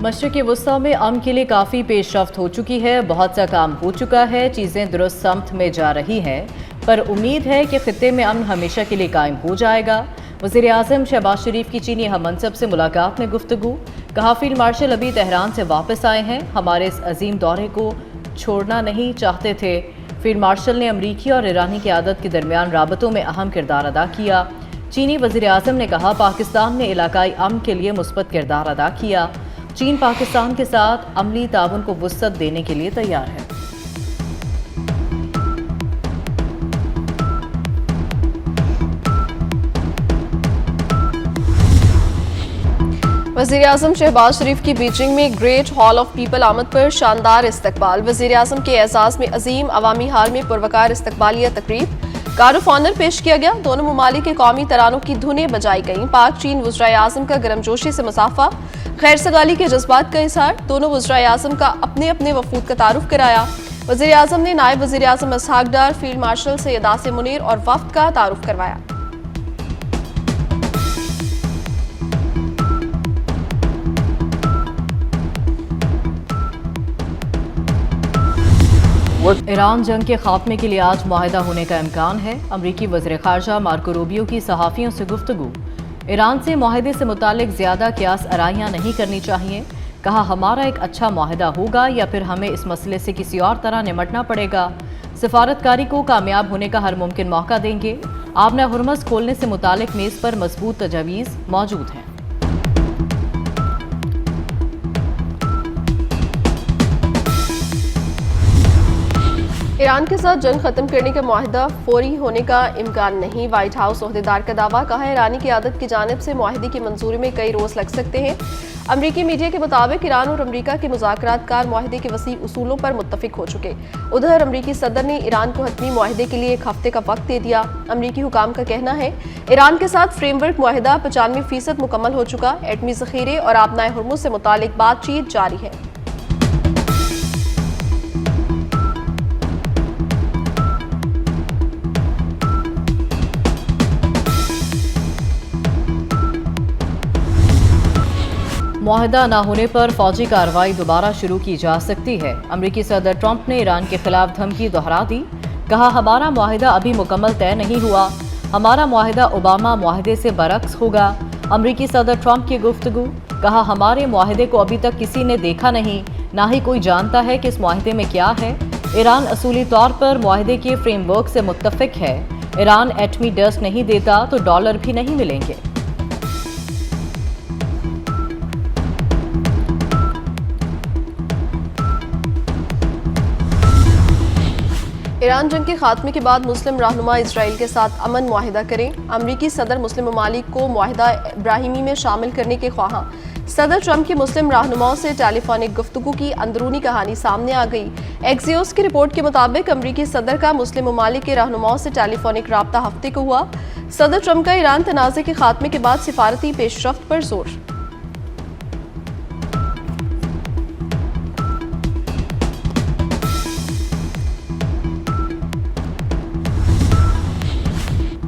मशरिक़ वस्ता में अमन के लिए काफ़ी पेशरफ्त हो चुकी है, बहुत सा काम हो चुका है, चीज़ें दुरुस्त समत में जा रही हैं, पर उम्मीद है कि ख़ित्ते में अमन हमेशा के लिए कायम हो जाएगा। वज़ीर आज़म शहबाज शरीफ की चीनी हम मनसब से मुलाकात में गुफ्तगू। कहा फील्ड मार्शल अभी तेहरान से वापस आए हैं, हमारे इस अजीम दौरे को छोड़ना नहीं चाहते थे। फील्ड मार्शल ने अमरीकी और ईरानी क़यादत के दरमियान राबतों में अहम किरदार अदा किया। चीनी वज़ीर आज़म ने कहा पाकिस्तान ने इलाकाई अमन के लिए मुस्बत किरदार अदा किया। चीन पाकिस्तान के साथ अमली ताउन को वुसअत देने के लिए तैयार है। वज़ीर आज़म शहबाज शरीफ की बीजिंग में ग्रेट हॉल ऑफ पीपल आमद पर शानदार इस्तकबाल। वज़ीर आज़म के एजाज़ में अजीम अवामी हाल में पुरवकार इस्तकबालिया तकरीब गार्ड ऑफ ऑनर पेश किया गया। दोनों ममालिक के कौमी तरानों की धुनें बजाई गईं। पाक चीन वज़ीर आज़म का गर्मजोशी से मुसाफा, खैर सगाली के जज्बात का इजहार। दोनों वज़ीर आज़म का अपने अपने वफूद का तारुफ कराया। वज़ीर आज़म ने नायब वज़ीर आज़म इसहाक डार, फील्ड मार्शल सैयद आसिम मुनीर और वफ्द का तारुफ करवाया। ईरान जंग के खात्मे के लिए आज मुआहिदा होने का इम्कान है। अमरीकी वज़ीर ख़ारजा मार्को रूबियो की सहाफ़ियों से गुफ्तगू। ईरान से मुआहिदे से मुतालिक ज़्यादा क़यास आराइयाँ नहीं करनी चाहिए। कहा हमारा एक अच्छा मुआहिदा होगा या फिर हमें इस मसले से किसी और तरह निमटना पड़ेगा। सफारतकारी को कामयाब होने का हर मुमकिन मौका देंगे। आबना हुरमज़ खोलने से मुतालिक मेज़ पर मजबूत तजावीज़ मौजूद हैं। ईरान के साथ जंग खत्म करने का मुआहिदा फौरी होने का इम्कान नहीं, व्हाइट हाउस ओहदेदार का दावा। कहा ईरानी क़यादत की जानिब से मुआहिदे की मंजूरी में कई रोज़ लग सकते हैं। अमरीकी मीडिया के मुताबिक ईरान और अमरीका के मुज़ाकरातकार मुआहिदे के वसी उसूलों पर मुत्तफिक हो चुके। उधर अमरीकी सदर ने ईरान को हतमी मुआहिदे के लिए एक हफ्ते का वक्त दे दिया। अमरीकी हुकाम का कहना है ईरान के साथ फ्रेमवर्क मुआहिदा 95% मुकम्मल हो चुका। एटमी ज़ख़ीरे और आबनाए हुर्मुज़ से मुतालिक बातचीत जारी है। मुआहिदा न होने पर फौजी कार्रवाई दोबारा शुरू की जा सकती है। अमरीकी सदर ट्रंप ने ईरान के खिलाफ धमकी दोहरा दी। कहा हमारा मुआहिदा अभी मुकम्मल तय नहीं हुआ, हमारा मुआहिदा ओबामा मुआहिदे से बरक्स होगा। अमरीकी सदर ट्रंप की गुफ्तगू। कहा हमारे मुआहिदे को अभी तक किसी ने देखा नहीं, ना ही कोई जानता है कि इस मुआहिदे में क्या है। ईरान असूली तौर पर मुआहिदे के फ्रेमवर्क से मुत्तफिक है। ईरान एटमी डस्ट नहीं देता तो डॉलर भी नहीं मिलेंगे। ईरान जंग के खात्मे के बाद मुस्लिम रहनुमा इसराइल के साथ अमन मुआहिदा करें। अमरीकी सदर मुस्लिम ममालिक को मुआहिदा इब्राहिमी में शामिल करने के ख्वाहां। सदर ट्रंप की मुस्लिम रहनुमाओं से टेलीफोनिक गुफ्तगू की अंदरूनी कहानी सामने आ गई। एक्सियोस की रिपोर्ट के मुताबिक अमरीकी सदर का मुस्लिम ममालिक के रहनुमाओं से टेलीफोनिक राब्ता हफ्ते को हुआ। सदर ट्रंप का ईरान तनाज़े के खात्मे के बाद सिफारती पेशरफ्त पर जोर।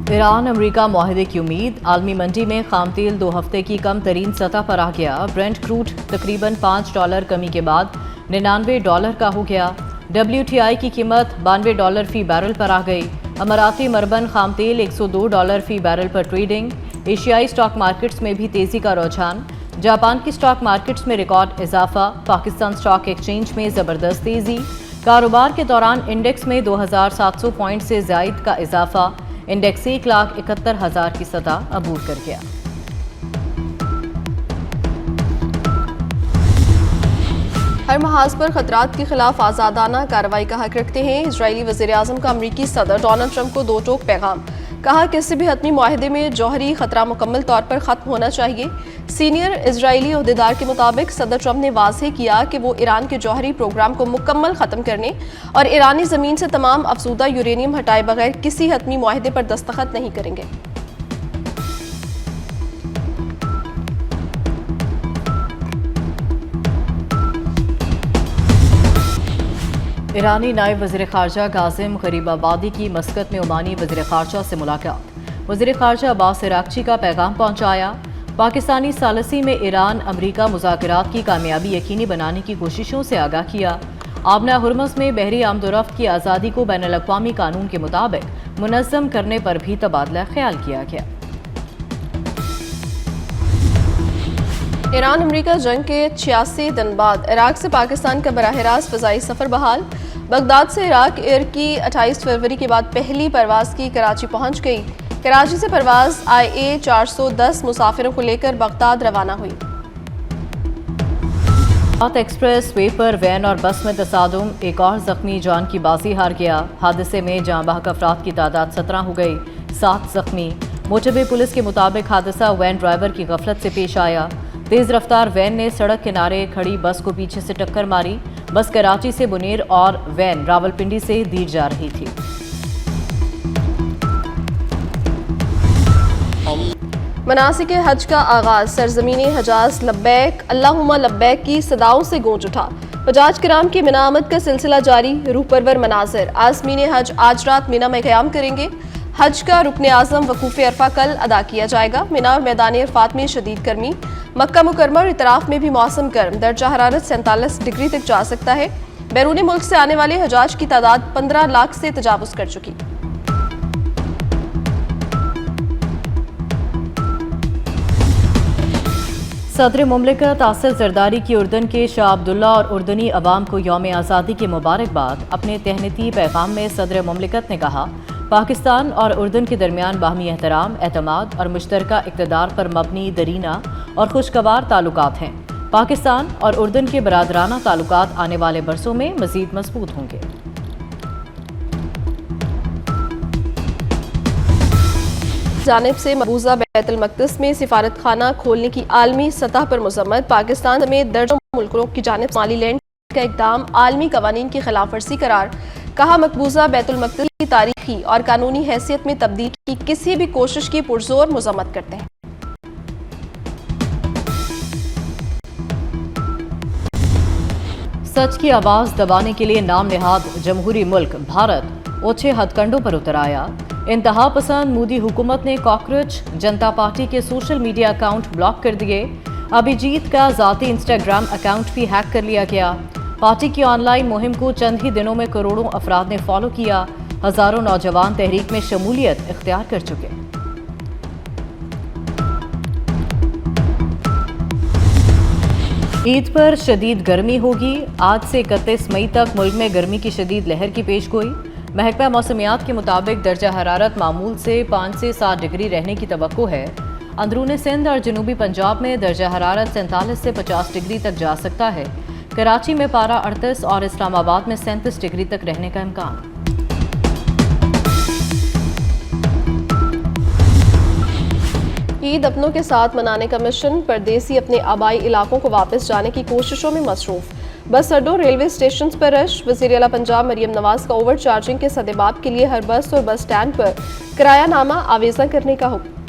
ईरान अमरीका मुआहिदे की उम्मीद। आलमी मंडी में खाम तेल 2 हफ्ते की कम तरीन सतह पर आ गया। ब्रेंट क्रूड तकरीबन $5 कमी के बाद $99 का हो गया। WTI की कीमत $92 फी बैरल पर आ गई। अमाराती मरबन खाम तेल $102 फी बैरल पर ट्रेडिंग। एशियाई स्टॉक मार्केट्स में भी तेजी का रुझान। जापान की स्टॉक मार्केट्स में रिकॉर्ड इजाफा। पाकिस्तान स्टॉक एक्सचेंज में ज़बरदस्त तेजी। कारोबार के दौरान इंडेक्स में 2700 पॉइंट से ज़ायद का इजाफा। इंडेक्स 1,71,000 की सतह अबूर कर गया। हर महाज पर खतरात के खिलाफ आज़ादाना कार्रवाई का हक रखते हैं। इजरायली वज़ीर आज़म का अमरीकी सदर डोनाल्ड ट्रंप को 2 टोक पैगाम। कहा किसी भी हतमी मुआहिदे में जौहरी खतरा मुकम्मल तौर पर ख़त्म होना चाहिए। सीनियर इजरायली ओहदेदार के मुताबिक सदर ट्रंप ने वाज़ेह किया कि वो ईरान के जौहरी प्रोग्राम को मुकम्मल ख़त्म करने और ईरानी ज़मीन से तमाम अफजूदा यूरेनियम हटाए बगैर किसी हतमी मुआहिदे पर दस्तखत नहीं करेंगे। ईरानी नायब वज़ीर ख़ारजा कासिम गरीबाबादी की मस्कत में ओमानी वज़ीर ख़ारजा से मुलाकात। वज़ीर ख़ारजा अब्बास इराक़ची का पैगाम पहुँचाया। पाकिस्तानी सालसी में ईरान अमरीका मुज़ाकरात की कामयाबी यकीनी बनाने की कोशिशों से आगाह किया। आबना हुरमस में बहरी आमदोरफ्त की आज़ादी को बैनुल-अक़वामी कानून के मुताबिक मुनज़्ज़म करने पर भी तबादला ख्याल किया गया। ईरान अमरीका जंग के 86 दिन बाद इराक से पाकिस्तान का बराह रास्त फ़ज़ाई सफ़र बहाल। बगदाद से इराक एयर की 28 फरवरी के बाद पहली परवाज़ की कराची पहुंच गई। कराची से परवाज़ IA 410 मुसाफिरों को लेकर बगदाद रवाना हुई। एक्सप्रेस वे पर वैन और बस में तसादुम, एक और जख्मी जान की बाजी हार गया। हादसे में जाँ बहक अफराद की तादाद 17 हो गई, 7 जख्मी। मोटरवे पुलिस के मुताबिक हादसा वैन ड्राइवर की गफलत से पेश आया। तेज़ रफ्तार वैन ने सड़क किनारे खड़ी बस को पीछे से टक्कर मारी। बस कराची से बुनेर और वैन रावलपिंडी से दीर जा रही थी। मनासिक हज का आगाज सरजमीन हजाज लब्बैक अल्लाहुम्मा लब्बैक की सदाओं से गूंज उठा। हजाज किराम की मिना आमद का सिलसिला जारी। रूह परवर मनाजिर। आज़मीन हज आज रात मिना में क़याम करेंगे। हज का रुकन आज़म वकूफ़ अरफा कल अदा किया जाएगा। मिना और मैदान अरफात में शदीद गर्मी। मक्का मुकरमा और इतराफ़ में भी मौसम गर्म, दर्जा हरारत 47 डिग्री तक जा सकता है। बैरून मुल्क से आने वाले हजाज की तादाद 15 लाख से तजावुज़ कर चुकी। सदर मुमलिकत आसिफ जरदारी की उर्दन के शाह अब्दुल्ला और उर्दनी अवाम को यौम आज़ादी की मुबारकबाद। अपने तहनीती पैगाम में सदर मुमलिकत ने कहा, पाकिस्तान और उर्दन के दरमियान बाहमी एहतराम, एतमाद और मुश्तरका इक़्तिदार पर मबनी दरीना और खुशगवार ताल्लुकात हैं। पाकिस्तान और उर्दन के बरादराना ताल्लुकात आने वाले बरसों में मज़ीद मजबूत होंगे। जानिब से मकबूजा बैतुल मक़दिस में सिफारत खाना खोलने की आलमी सतह पर मज़म्मत। पाकिस्तान समेत दर्जनों मुल्कों की जानिब सोमालीलैंड का इक़दाम आलमी कवानीन की खिलाफ वर्जी करार। कहा, मकबूजा बैतुल मक़दिस की तारीखी और कानूनी हैसियत में तब्दीली की किसी भी कोशिश की पुरजोर मज़म्मत करते हैं। सच की आवाज़ दबाने के लिए नाम निहाद जमहूरी मुल्क भारत ओछे हथकंडों पर उतर आया। इंतहा पसंद मोदी हुकूमत ने कॉकरोच जनता पार्टी के सोशल मीडिया अकाउंट ब्लॉक कर दिए। अभिजीत का ज़ाती इंस्टाग्राम अकाउंट भी हैक कर लिया गया। पार्टी की ऑनलाइन मुहिम को चंद ही दिनों में करोड़ों अफराद ने फॉलो किया। हज़ारों नौजवान तहरीक में शमूलियत इख्तियार कर चुके। ईद पर शदीद गर्मी होगी। आज से 31 मई तक मुल्क में गर्मी की शदीद लहर की पेश गोई। महकमा मौसमियात के मुताबिक दर्जा हरारत मामूल से 5 से 7 डिग्री रहने की तवक्को है। अंदरून सिंध और जनूबी पंजाब में दर्जा हरारत 47 से 50 डिग्री तक जा सकता है। कराची में पारा 38 और इस्लामाबाद में 37 डिग्री तक रहने का इम्कान। ईद अपनों के साथ मनाने का मिशन। परदेसी अपने आबाई इलाकों को वापस जाने की कोशिशों में मसरूफ। बस अड्डों, रेलवे स्टेशन पर रश। वज़ीर आला पंजाब मरियम नवाज का ओवर चार्जिंग के सदेबाब के लिए हर बस और बस स्टैंड पर किराया नामा आवेज़ा करने का हुक्म।